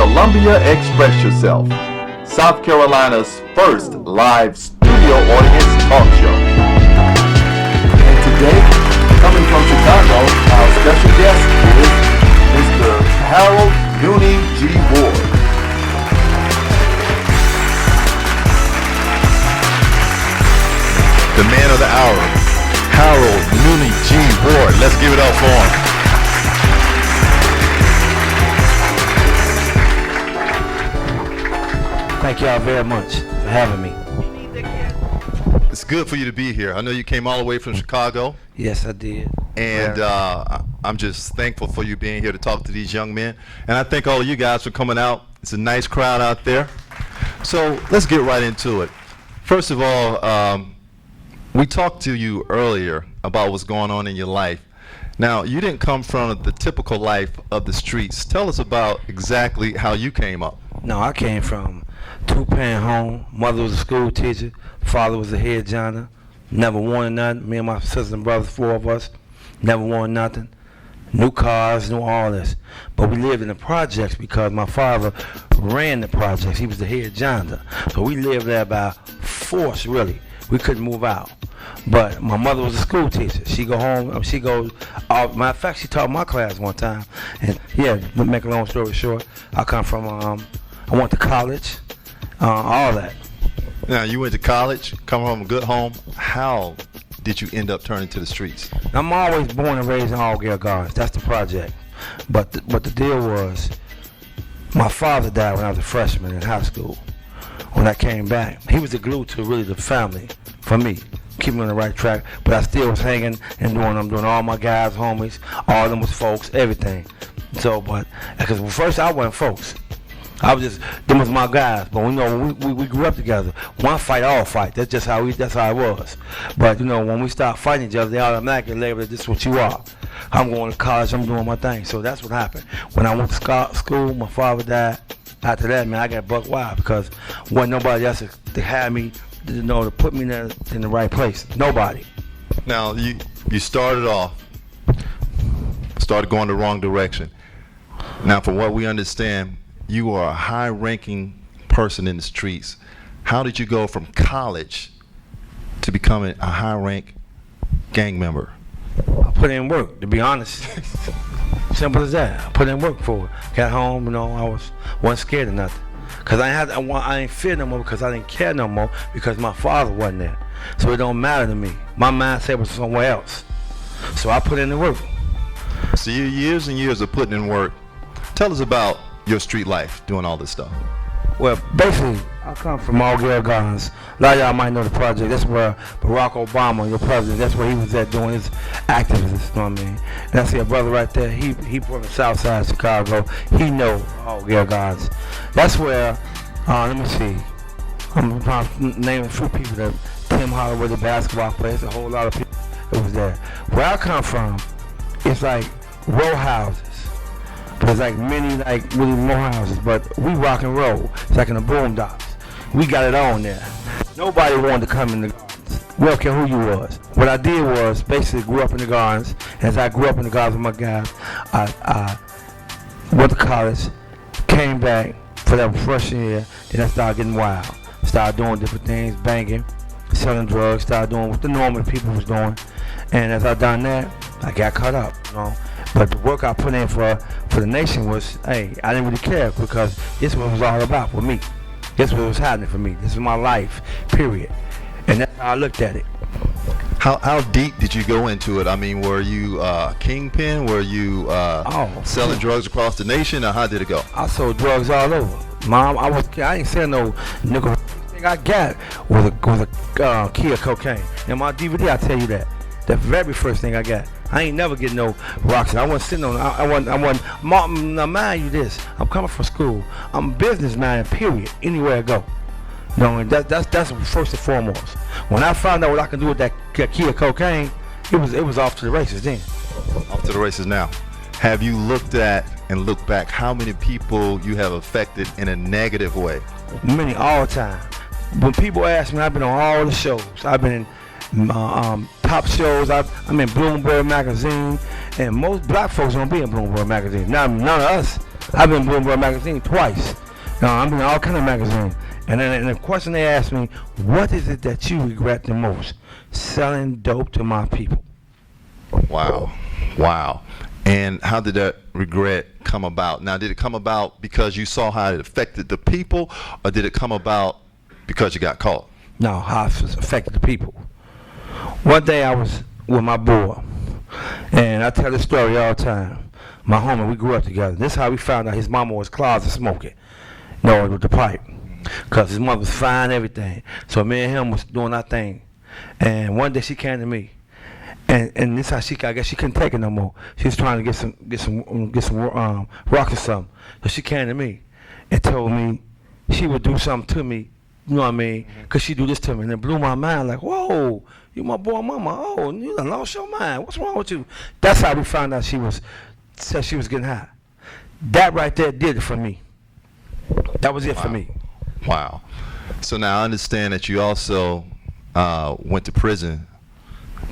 Columbia Express Yourself, South Carolina's first live studio audience talk show. And today, coming from Chicago, our special guest is Mr. Harold Noonie G. Ward. The man of the hour, Harold Noonie G. Ward. Let's give it up for him. Thank y'all very much for having me. It's good for you to be here. I know you came all the way from Chicago. Yes, I did. And I'm just thankful for you being here to talk to these young men. And I thank all of you guys for coming out. It's a nice crowd out there. So let's get right into it. First of all, we talked to you earlier about what's going on in your life. Now, you didn't come from the typical life of the streets. Tell us about exactly how you came up. No, I came from two-parent home. Mother was a school teacher. Father was a head janitor. Never wanted nothing. Me and my sister and brothers, 4 of us, never wanted nothing. New cars, new all this. But we lived in the projects because my father ran the projects. He was the head janitor. So we lived there by force, really. We couldn't move out. But my mother was a school teacher. She go home, she goes, matter of fact, she taught my class one time. And yeah, to make a long story short, I come from, I went to college, all that. Now, you went to college, come from a good home. How did you end up turning to the streets? I'm always born and raised in All-Gale Gardens. That's the project. But the deal was, my father died when I was a freshman in high school. When I came back, he was the glue to really the family for me, keep me on the right track. But I still was hanging and doing all my guys, homies, all of them was folks, everything. So, but because first I wasn't folks. I was just, them was my guys. But we grew up together. One fight, all fight. That's just how it was. But when we start fighting each other, they automatically label it, this is what you are. I'm going to college, I'm doing my thing. So that's what happened. When I went to school, my father died. After that, man, I got buck wild because wasn't nobody else to have me, to put me in the right place. Nobody. Now, you started going the wrong direction. Now, from what we understand, you are a high-ranking person in the streets. How did you go from college to becoming a high-rank gang member? I put in work, to be honest. Simple as that. I put in work for it. Got home, I wasn't scared of nothing. Cause I ain't fear no more because I didn't care no more because my father wasn't there. So it don't matter to me. My mindset was somewhere else. So I put in the work. So years and years of putting in work. Tell us about your street life, doing all this stuff. Well, basically, I come from All-Gale Gardens. A lot of y'all might know the project. That's where Barack Obama, your president, that's where he was at doing his activism, you know what I mean? And I see a brother right there, he from the south side of Chicago. He know All-Gale Gardens. That's where, let me see, I'm naming a few people that, Tim Holloway, the basketball player, there's a whole lot of people that was there. Where I come from, it's like row houses. There's like many really more houses, but we rock and roll. It's like in the boondocks. We got it on there. Nobody wanted to come in the gardens. We don't care who you was. What I did was basically grew up in the gardens. As I grew up in the gardens with my guys, I went to college, came back for that freshman year, then I started getting wild. Started doing different things, banging, selling drugs, started doing what the normal people was doing. And as I done that, I got caught up, But the work I put in for the nation was, I didn't really care because this was what it was all about for me. This was what was happening for me. This is my life, period. And that's how I looked at it. How deep did you go into it? I mean, were you kingpin? Were you selling drugs across the nation? Or how did it go? I sold drugs all over. Mom, I ain't selling no nickel. Thing I got was a key of cocaine. In my DVD, I tell you that. The very first thing I got. I ain't never get no rocks. I wasn't sitting on. I wasn't. Now mind you, this. I'm coming from school. I'm a businessman. Period. Anywhere I go. And that's first and foremost. When I found out what I can do with that key of cocaine, it was off to the races then. Off to the races now. Have you looked at and looked back how many people you have affected in a negative way? Many, all the time. When people ask me, I've been on all the shows. I've been in top shows. I'm in Bloomberg magazine, and most black folks don't be in Bloomberg magazine. None of us. I've been Bloomberg Magazine twice. No, I'm in all kind of magazines. And then the question they asked me, what is it that you regret the most? Selling dope to my people. Wow. Wow. And how did that regret come about? Now, did it come about because you saw how it affected the people, or did it come about because you got caught? No, how it affected the people. One day I was with my boy, and I tell this story all the time. My homie, we grew up together. This is how we found out his mama was closet smoking. No, with the pipe. Because his mother was fine, everything. So me and him was doing our thing. And one day she came to me. And this how I guess she couldn't take it no more. She was trying to get some rocks or something. So she came to me and told me she would do something to me. You know what I mean? Cause she do this to me, and it blew my mind. Like, whoa, you my boy, mama. Oh, you done lost your mind. What's wrong with you? That's how we found out said she was getting high. That right there did it for me. That was it for me. Wow. So now I understand that you also went to prison.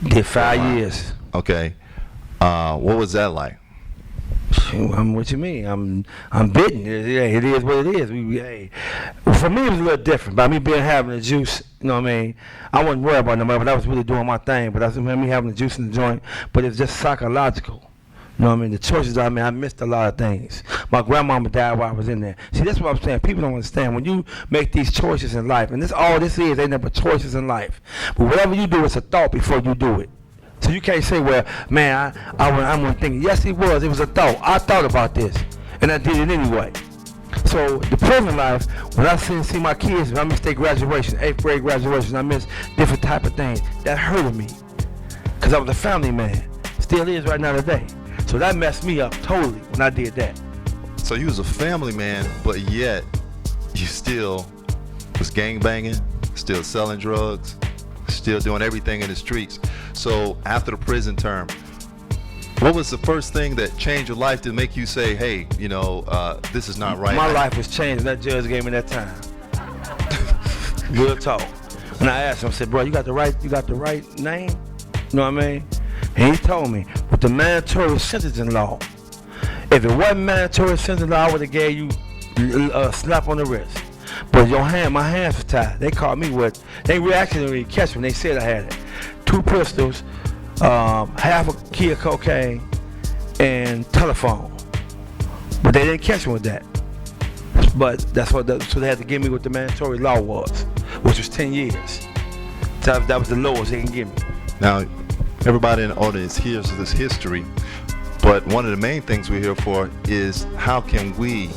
Did 5 years. Okay. What was that like? What you mean? I'm bitten. It is what it is. For me, it was a little different. By me having the juice, you know what I mean? I wasn't worried about nobody, but I was really doing my thing. But that's me having the juice in the joint. But it's just psychological. You know what I mean? The choices I made, I missed a lot of things. My grandmama died while I was in there. See, that's what I'm saying. People don't understand. When you make these choices in life, and this all this is, they never choices in life. But whatever you do, it's a thought before you do it. So you can't say, well, man, I'm one thinking. Yes, it was a thought. I thought about this, and I did it anyway. So the prison life, when I see my kids, I missed their graduation, 8th grade graduation, I missed different type of things. That hurted me, because I was a family man. Still is right now today. So that messed me up totally when I did that. So you was a family man, but yet you still was gangbanging, still selling drugs, still doing everything in the streets. So after the prison term, what was the first thing that changed your life to make you say, hey, you know, this is not right? My life was changed. That judge gave me that time. Real talk. When I asked him, I said, bro, you got the right name? You know what I mean? And he told me, with the mandatory sentencing law, if it wasn't mandatory sentencing law, I would have gave you a slap on the wrist. But my hands were tied. They caught me with, they actually didn't really catch me. They said I had it. 2 pistols, half a key of cocaine, and telephone. But they didn't catch me with that. But that's so they had to give me what the mandatory law was, which was 10 years. So that was the lowest they can give me. Now, everybody in the audience hears this history, but one of the main things we're here for is how can we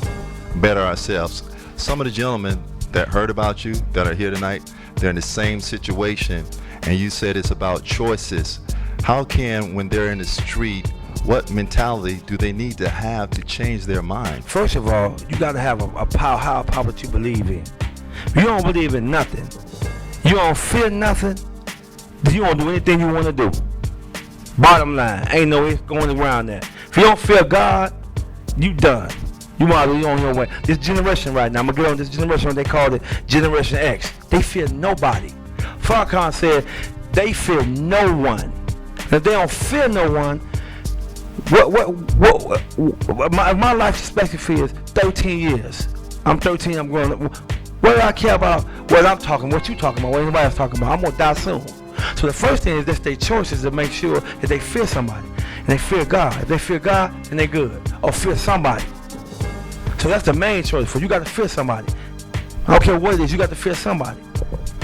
better ourselves. Some of the gentlemen that heard about you, that are here tonight, they're in the same situation, and you said it's about choices. How can, when they're in the street, what mentality do they need to have to change their mind? First of all, you got to have a higher power that you believe in. If you don't believe in nothing, you don't fear nothing, then you don't do anything you want to do. Bottom line, ain't no way going around that. If you don't fear God, you done. You might be on your way. This generation right now, I'm going to get on this generation, they call it Generation X. They fear nobody. Farrakhan said they fear no one. And if they don't fear no one, my life expectancy is 13 years. I'm 13, I'm growing up. What do I care about what I'm talking, what you talking about, what anybody else talking about? I'm going to die soon. So the first thing is that their choice is to make sure that they fear somebody. And they fear God. If they fear God, then they good. Or fear somebody. So that's the main choice for you. You got to fear somebody. I don't care what it is, you got to fear somebody.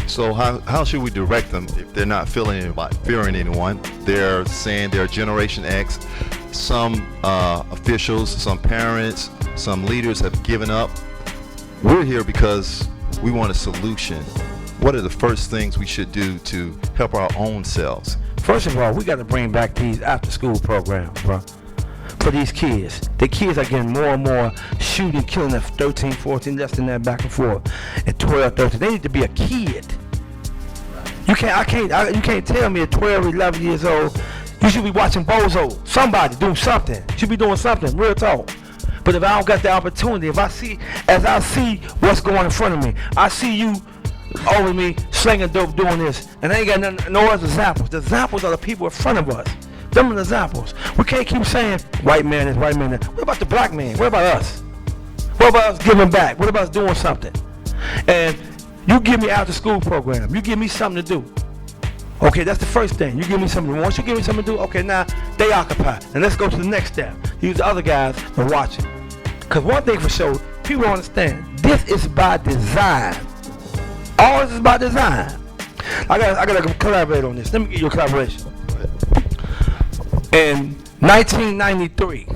So how should we direct them if they're not fearing anyone? They're saying they're Generation X. Some officials, some parents, some leaders have given up. We're here because we want a solution. What are the first things we should do to help our own selves? First of all, we got to bring back these after-school programs, bro. For these kids. The kids are getting more and more shooting, killing at 13, 14, less than that, back and forth. At 12, 13. They need to be a kid. You can't tell me at 12, 11 years old, you should be watching Bozo. Somebody do something. You should be doing something, real talk. But if I don't got the opportunity, as I see what's going in front of me, I see you over me slinging dope doing this, and I ain't got no other examples. The examples are the people in front of us. Them are the examples. We can't keep saying white man is white man. What about the black man? What about us? What about us giving back? What about us doing something? And you give me after school program. You give me something to do. Okay, that's the first thing. You give me something. Once you give me something to do, okay, now they occupy. And let's go to the next step. Use the other guys and watch it. Because one thing for sure, people don't understand. This is by design. All this is by design. I gotta collaborate on this. Let me get you a collaboration. In 1993,